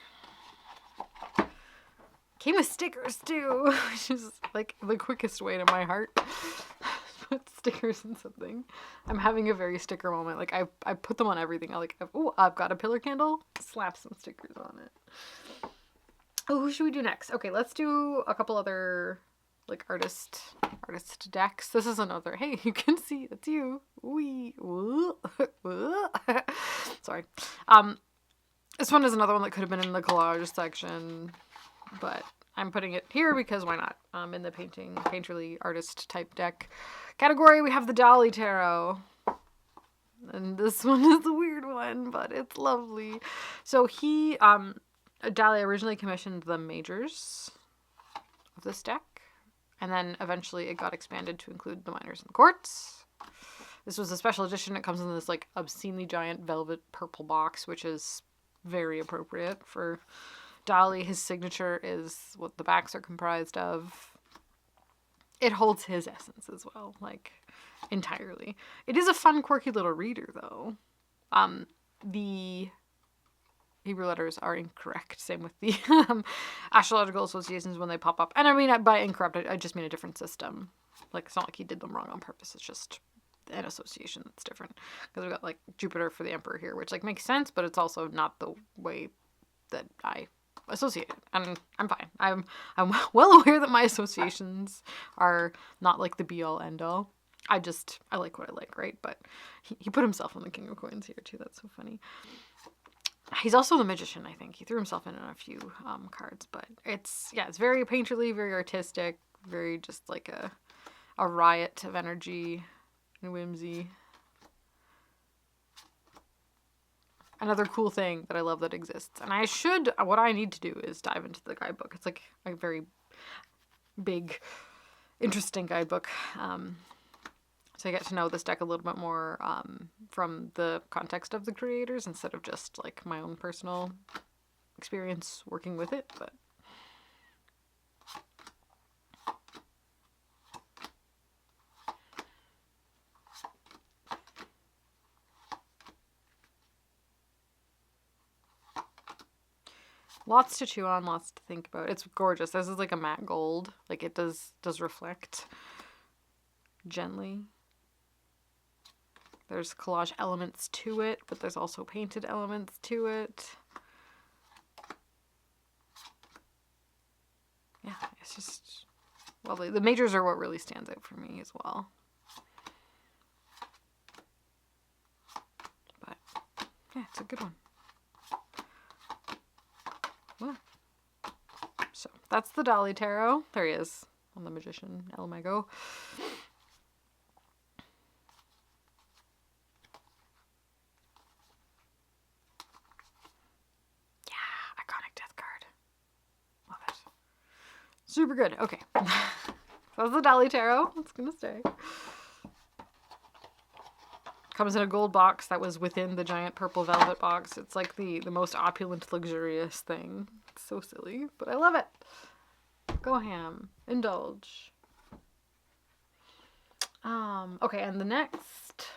Came with stickers too, which is like the quickest way to my heart. Put stickers in something. I'm having a very sticker moment. Like, I put them on everything. I've got a pillar candle. Slap some stickers on it. Oh, who should we do next? Okay, let's do a couple other like artist decks. This is another, hey, you can see it's you. Wee. Sorry. This one is another one that could have been in the collage section, but I'm putting it here because why not? In the painterly artist type deck category, we have the Dolly Tarot. And this one is a weird one, but it's lovely. So Dolly originally commissioned the majors of this deck, and then eventually it got expanded to include the minors and the courts. This was a special edition. It comes in this like obscenely giant velvet purple box, which is very appropriate for Dolly. His signature is what the backs are comprised of. It holds his essence as well, like entirely. It is a fun, quirky little reader, though. The Hebrew letters are incorrect. Same with the astrological associations when they pop up. And I mean, by incorrect, I just mean a different system. Like, it's not like he did them wrong on purpose. It's just an association that's different. Because we've got, like, Jupiter for the Emperor here, which, like, makes sense, but it's also not the way that I associate it. And I'm fine. I'm well aware that my associations are not, like, the be-all, end-all. I like what I like, right? But he put himself on the King of Coins here, too. That's so funny. He's also the magician, I think. He threw himself in on a few cards, but it's very painterly, very artistic, very just like a riot of energy and whimsy. Another cool thing that I love that exists, and what I need to do is dive into the guidebook. It's like a very big, interesting guidebook. So I get to know this deck a little bit more from the context of the creators instead of just like my own personal experience working with it. But lots to chew on, lots to think about. It's gorgeous. This is like a matte gold. Like it does reflect gently. There's collage elements to it, but there's also painted elements to it. Yeah, it's just lovely. The majors are what really stands out for me as well. But yeah, it's a good one. Well, so that's the Dolly Tarot. There he is on the Magician El Mago. Super good. Okay. That's the Dolly Tarot. It's gonna stay. Comes in a gold box that was within the giant purple velvet box. It's like the most opulent, luxurious thing. It's so silly, but I love it. Go ham. Indulge. Okay, and the next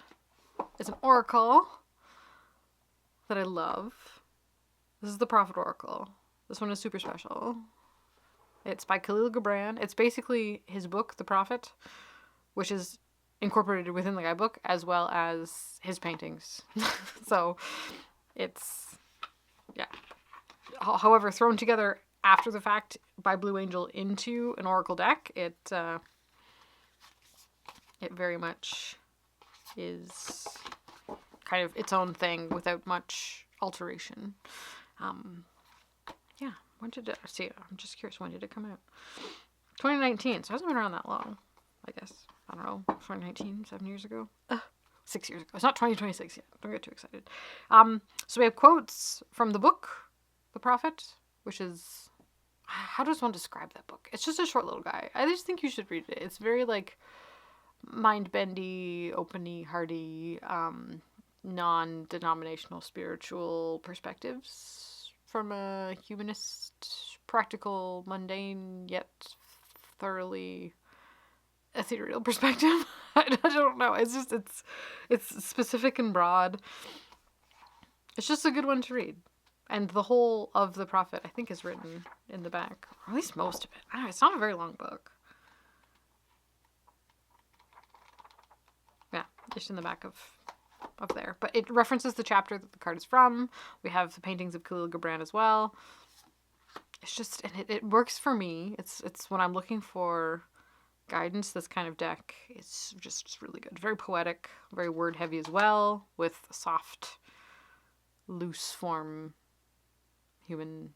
is an oracle that I love. This is the Prophet Oracle. This one is super special. It's by Khalil Gibran. It's basically his book, The Prophet, which is incorporated within the guidebook, as well as his paintings. So it's, yeah. However, thrown together after the fact by Blue Angel into an oracle deck, it very much is kind of its own thing without much alteration. Yeah. When did it, see, I'm just curious, when did it come out? 2019, so it hasn't been around that long, I guess. I don't know, 2019, 7 years ago? 6 years ago. It's not 2026 yet. Don't get too excited. So we have quotes from the book, The Prophet, which is, how does one describe that book? It's just a short little guy. I just think you should read it. It's very, like, mind-bendy, open-y, hearty, non-denominational spiritual perspectives from a humanist, practical, mundane, yet thoroughly ethereal perspective. I don't know. It's just, it's specific and broad. It's just a good one to read. And the whole of The Prophet, I think, is written in the back. Or at least most of it. I don't know, it's not a very long book. Yeah, just in the back of there. But it references the chapter that the card is from. We have the paintings of Khalil Gibran as well. It's just, and it works for me. It's when I'm looking for guidance, this kind of deck is just really good. Very poetic, very word heavy as well, with soft, loose form human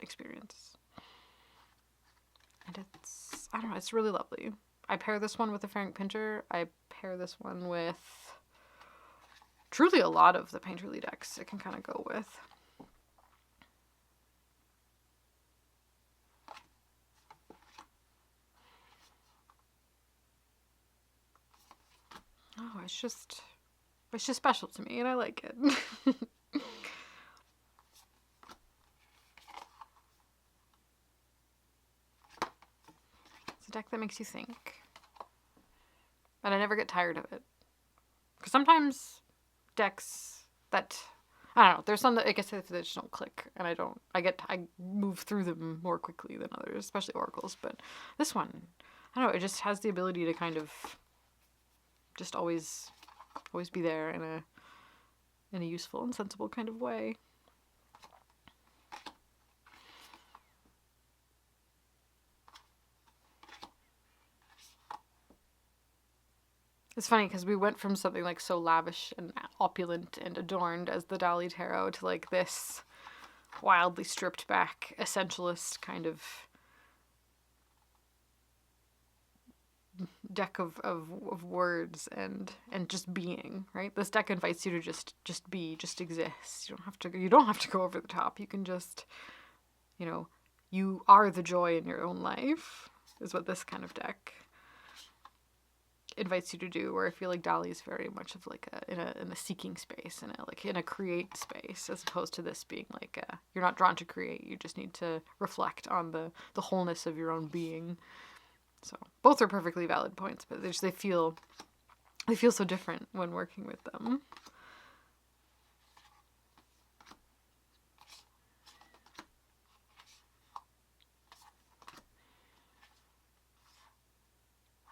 experience. And it's, I don't know, it's really lovely. I pair this one with the Frank Pinter. I pair this one with truly a lot of the Painterly decks it can kind of go with. Oh, it's just special to me, and I like it. It's a deck that makes you think. And I never get tired of it. Because sometimes decks that, I don't know, there's some that I guess they just don't click, and I move through them more quickly than others, especially oracles. But this one, I don't know, it just has the ability to kind of just always be there in a useful and sensible kind of way. It's funny because we went from something like so lavish and opulent and adorned as the Dali Tarot to like this wildly stripped back essentialist kind of deck of words and just being, right? This deck invites you to just be, just exist. You don't have to go over the top. You can just, you are the joy in your own life is what this kind of deck invites you to do, where I feel like Dali is very much of like in a seeking space, in a create space, as opposed to this being like you're not drawn to create, you just need to reflect on the wholeness of your own being. So both are perfectly valid points, but they feel so different when working with them.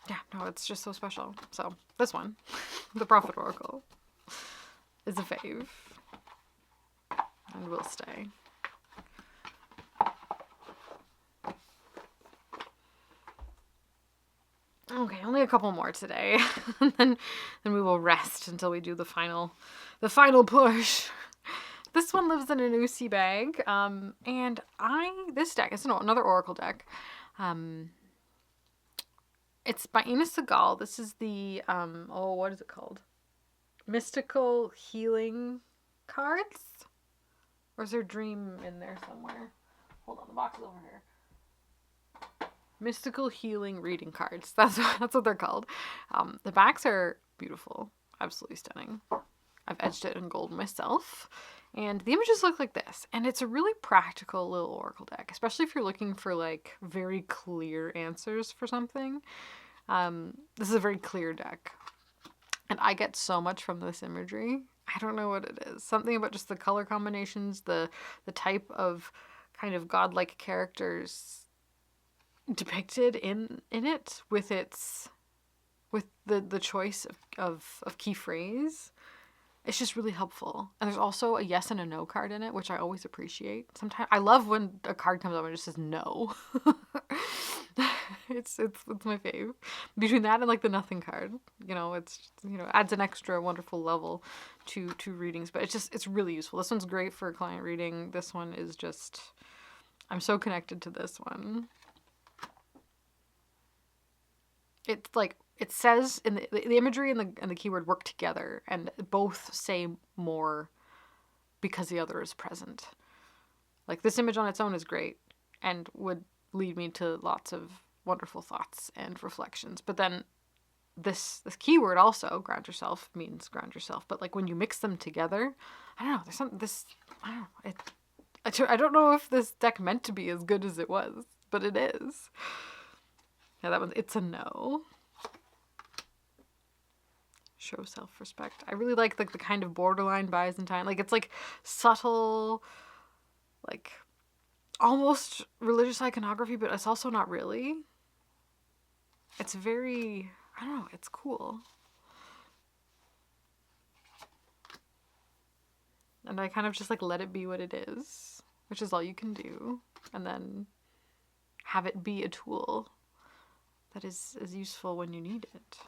Yeah, no, it's just so special. So this one, the Prophet Oracle, is a fave and will stay. Okay, only a couple more today, and then we will rest until we do the final push. This one lives in an Usi bag, and this deck is another Oracle deck. It's by Ina Segal. This is the what is it called? Mystical Healing cards, or is there Dream in there somewhere? Hold on, the box is over here. Mystical Healing Reading Cards. That's what they're called. The backs are beautiful. Absolutely stunning. I've edged it in gold myself. And the images look like this. And it's a really practical little Oracle deck, especially if you're looking for like very clear answers for something. This is a very clear deck. And I get so much from this imagery. I don't know what it is. Something about just the color combinations, the type of kind of godlike characters depicted in it, with the choice of key phrase. It's just really helpful. And there's also a yes and a no card in it, which I always appreciate. Sometimes I love when a card comes up and it just says no. it's my fave. Between that and like the nothing card, it's adds an extra wonderful level to readings. But it's really useful. This one's great for a client reading. This one is just, I'm so connected to this one. It's like, it says in the imagery and the keyword work together, and both say more because the other is present. Like this image on its own is great and would lead me to lots of wonderful thoughts and reflections. But then this keyword also, ground yourself, means ground yourself. But like when you mix them together, I don't know, there's something, I don't know if this deck meant to be as good as it was, but it is. Yeah, that one, it's a no. Show self-respect. I really like the kind of borderline Byzantine. Like it's like subtle, like almost religious iconography, but it's also not really. It's very, I don't know, it's cool. And I kind of just like let it be what it is, which is all you can do. And then have it be a tool that is useful when you need it.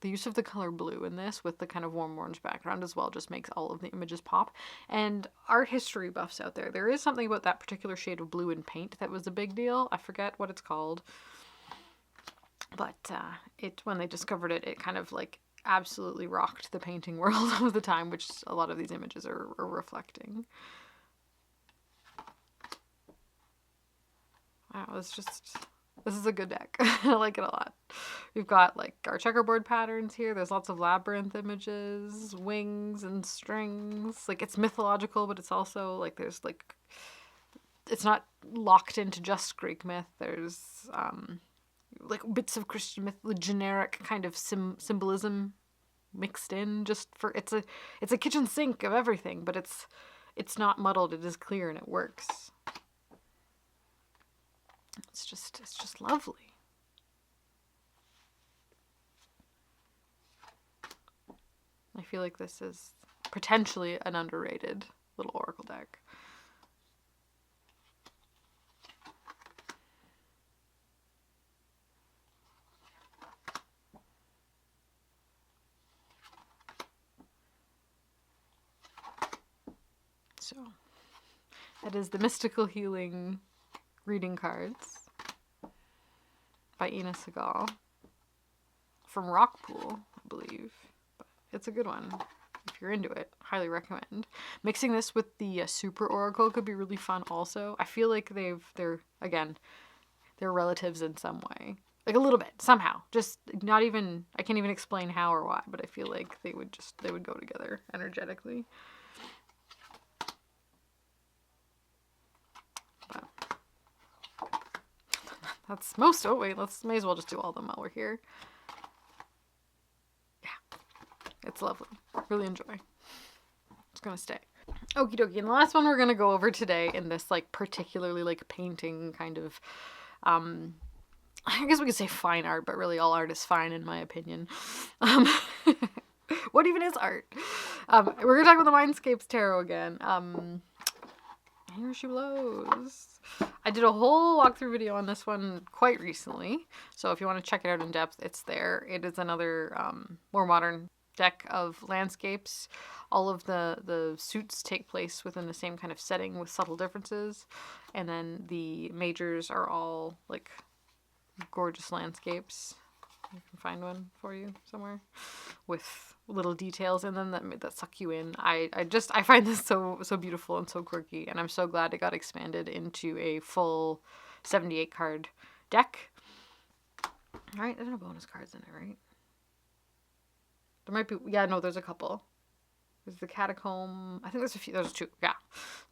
The use of the color blue in this with the kind of warm orange background as well just makes all of the images pop. And art history buffs out there, there is something about that particular shade of blue in paint that was a big deal. I forget what it's called. But when they discovered it, it kind of like absolutely rocked the painting world of the time, which a lot of these images are reflecting. Wow, this is a good deck. I like it a lot. We've got like our checkerboard patterns here. There's lots of labyrinth images, wings and strings. Like it's mythological, but it's also like there's like, it's not locked into just Greek myth. There's like bits of Christian myth, the generic kind of symbolism mixed in just for, it's a kitchen sink of everything, but it's not muddled. It is clear and it works. It's just lovely. I feel like this is potentially an underrated little oracle deck. So, that is the Mystical Healing reading cards by Ina Segal from Rockpool, I believe. But it's a good one. If you're into it, highly recommend. Mixing this with the Super Oracle could be really fun also. I feel like they're relatives in some way. Like a little bit, somehow. Just not even, I can't even explain how or why, but I feel like they would go together energetically. But that's most, oh wait, may as well just do all of them while we're here. Yeah, it's lovely. Really enjoy. It's gonna stay. Okie dokie, and the last one we're gonna go over today in this like particularly like painting kind of, I guess we could say fine art, but really all art is fine in my opinion. What even is art? We're gonna talk about the Mindscapes Tarot again. Here she blows. I did a whole walkthrough video on this one quite recently, so if you want to check it out in depth, it's there. It is another more modern deck of landscapes. All of the suits take place within the same kind of setting with subtle differences, and then the majors are all like gorgeous landscapes. I can find one for you somewhere with little details in them that suck you in. I find this so beautiful and so quirky, and I'm so glad it got expanded into a full 78 card deck. All right, there's no bonus cards in it, right? There might be, yeah, no, there's a couple. There's the Catacomb. I think there's a few. There's two. Yeah.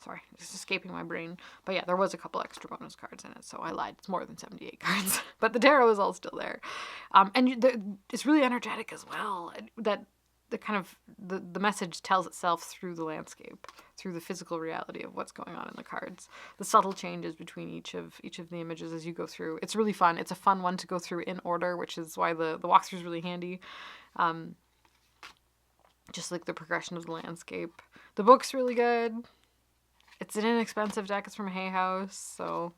Sorry. It's escaping my brain. But yeah, there was a couple extra bonus cards in it, so I lied. It's more than 78 cards. But the tarot is all still there. It's really energetic as well. That the kind of the message tells itself through the landscape, through the physical reality of what's going on in the cards. The subtle changes between each of the images as you go through. It's really fun. It's a fun one to go through in order, which is why the walkthrough is really handy. Just like the progression of the landscape. The book's really good. It's an inexpensive deck. It's from Hay House, so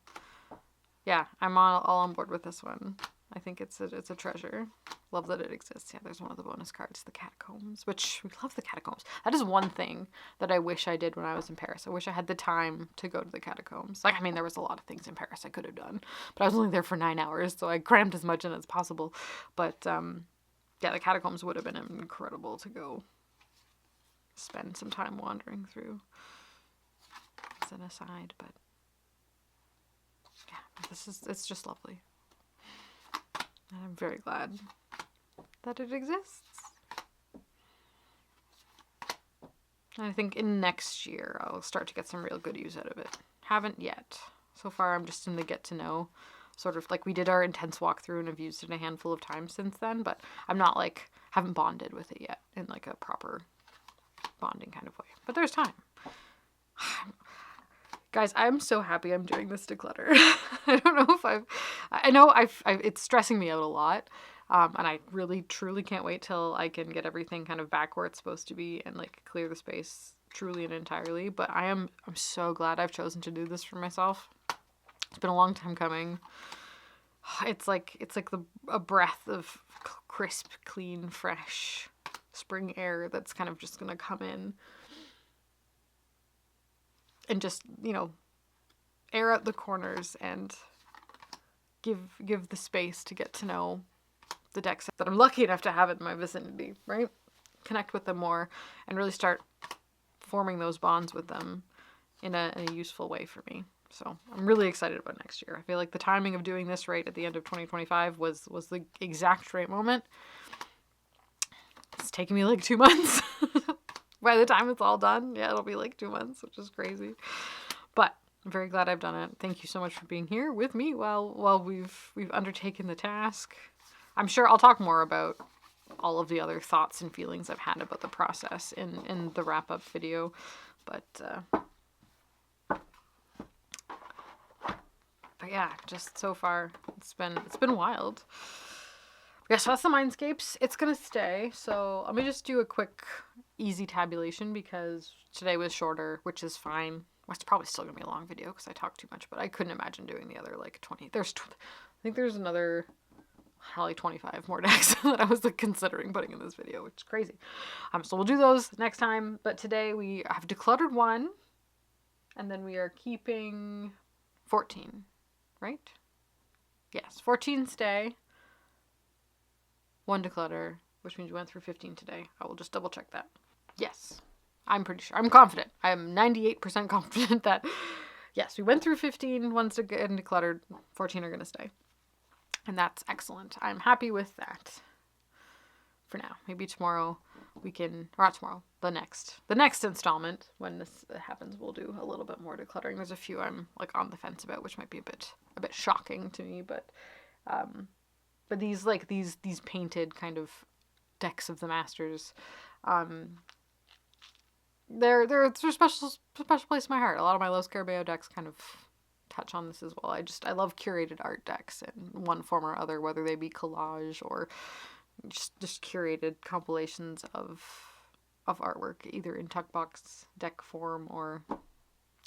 yeah, I'm all on board with this one. I think it's a treasure. Love that it exists. Yeah, there's one of the bonus cards, the Catacombs, which we love the Catacombs. That is one thing that I wish I did when I was in Paris. I wish I had the time to go to the Catacombs. Like, I mean, there was a lot of things in Paris I could have done, but I was only there for 9 hours, so I crammed as much in as possible. But yeah, the Catacombs would have been incredible to go spend some time wandering through as an aside, but yeah, it's just lovely. And I'm very glad that it exists. And I think in next year I'll start to get some real good use out of it. Haven't yet. So far I'm just in the get to know, sort of like we did our intense walkthrough and I've used it a handful of times since then, but I'm not like, haven't bonded with it yet in like a proper bonding kind of way, but there's time. Guys, I'm so happy I'm doing this declutter. I don't know if I know it's stressing me out a lot, and I really truly can't wait till I can get everything kind of back where it's supposed to be and like clear the space truly and entirely. But I'm so glad I've chosen to do this for myself. It's been a long time coming. it's like a breath of crisp, clean, fresh spring air that's kind of just gonna come in and just, you know, air out the corners and give the space to get to know the decks that I'm lucky enough to have in my vicinity, right? Connect with them more and really start forming those bonds with them in a useful way for me. So I'm really excited about next year. I feel like the timing of doing this right at the end of 2025 was the exact right moment. It's taking me like 2 months. By the time it's all done, yeah, it'll be like 2 months, which is crazy. But I'm very glad I've done it. Thank you so much for being here with me while we've undertaken the task. I'm sure I'll talk more about all of the other thoughts and feelings I've had about the process in the wrap-up video. But yeah, just so far it's been wild. Yeah, so that's the Mindscapes. It's gonna stay. So let me just do a quick easy tabulation because today was shorter, which is fine. It's probably still gonna be a long video because I talk too much, but I couldn't imagine doing the other like 20. I think there's another probably 25 more decks that I was like, considering putting in this video, which is crazy. So we'll do those next time. But today we have decluttered 1, and then we are keeping 14, right? Yes, 14 stay, 1 declutter, which means we went through 15 today. I will just double check that. Yes, I'm pretty sure. I'm confident. I am 98% confident that, yes, we went through 15 ones to get decluttered, 14 are going to stay. And that's excellent. I'm happy with that for now. Maybe tomorrow we can, or not tomorrow, the next installment, when this happens, we'll do a little bit more decluttering. There's a few I'm like on the fence about, which might be a bit shocking to me, but these painted kind of decks of the Masters, they're a special place in my heart. A lot of my Los Carabeo decks kind of touch on this as well. I love curated art decks in one form or other, whether they be collage or just curated compilations of artwork, either in tuck box deck form or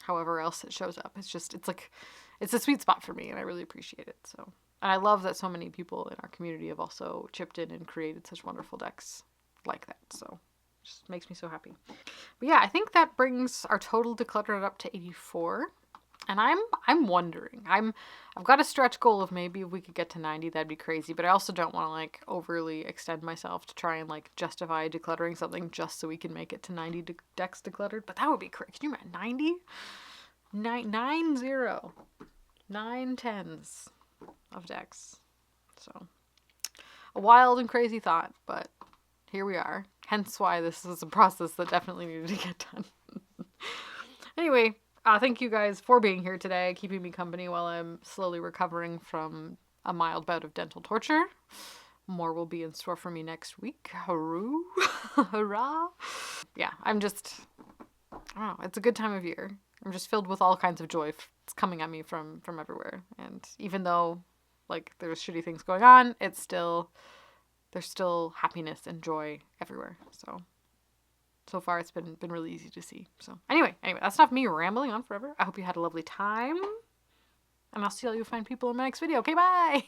however else it shows up. It's a sweet spot for me, and I really appreciate it. So, and I love that so many people in our community have also chipped in and created such wonderful decks like that. So it just makes me so happy. But yeah, I think that brings our total decluttered up to 84. And I'm wondering. I've got a stretch goal of maybe if we could get to 90, that'd be crazy. But I also don't want to like overly extend myself to try and like justify decluttering something just so we can make it to 90 decks decluttered. But that would be crazy. Can you imagine 90? 9 tens of decks. So a wild and crazy thought, but here we are. Hence why this is a process that definitely needed to get done. Anyway. Thank you guys for being here today, keeping me company while I'm slowly recovering from a mild bout of dental torture. More will be in store for me next week. Hurrah! Hurrah! Yeah, I don't know, it's a good time of year. I'm just filled with all kinds of joy. It's coming at me from everywhere. And even though, like, there's shitty things going on, there's still happiness and joy everywhere. So far, it's been really easy to see. So anyway, that's enough me rambling on forever. I hope you had a lovely time. And I'll see all you fine people in my next video. Okay, bye!